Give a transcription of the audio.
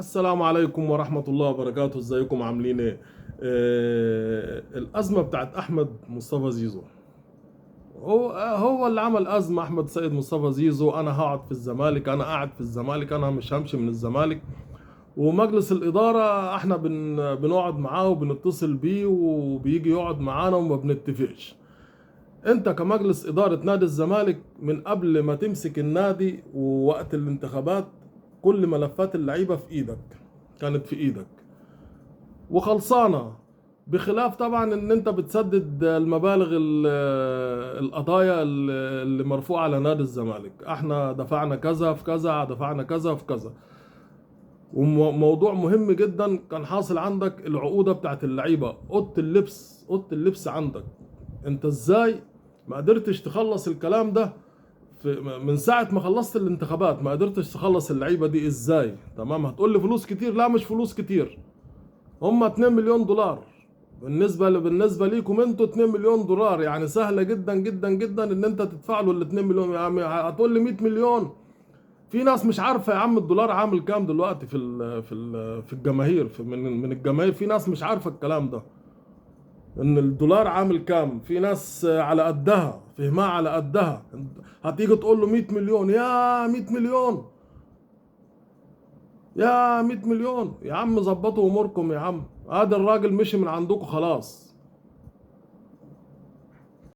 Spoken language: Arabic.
السلام عليكم ورحمة الله وبركاته. ازيكم عاملين ايه؟ الأزمة بتاعت أحمد مصطفى زيزو. هو اللي عمل أزمة. أحمد سيد مصطفى زيزو، أنا هقعد في الزمالك، أنا قاعد في الزمالك، أنا مش همشي من الزمالك. ومجلس الإدارة احنا بنقعد معاه وبنتصل بيه وبيجي يقعد معانا وما بنتفقش. انت كمجلس إدارة نادي الزمالك من قبل ما تمسك النادي ووقت الانتخابات كل ملفات اللعيبة في ايدك، كانت في ايدك وخلصانة. بخلاف طبعا ان انت بتسدد المبالغ القضايا اللي مرفوعة على نادي الزمالك. احنا دفعنا كذا في كذا، دفعنا كذا في كذا. وموضوع مهم جدا كان حاصل عندك، العقودة بتاعت اللعيبة، اوضه اللبس عندك. انت ازاي ما قدرتش تخلص الكلام ده من ساعة ما خلصت الانتخابات؟ ما قدرتش تخلص اللعيبة دي ازاي؟ تمام، هتقول لي فلوس كتير. لا، مش فلوس كتير، هم 2 مليون دولار. بالنسبه ليكم انتوا 2 مليون دولار يعني سهله جدا جدا جدا ان انت تدفع له ال 2 مليون. يعني هتقول لي 100 مليون. في ناس مش عارفه يا عم الدولار عامل كام دلوقتي في الجماهير، من الجماهير في ناس مش عارفه الكلام ده، ان الدولار عامل كام. في ناس على قدها فهمها على قدها. هتيجي تقول له 100 مليون، يا 100 مليون، يا 100 مليون يا عم، ظبطوا اموركم يا عم. هذا الراجل مشي من عندكم خلاص.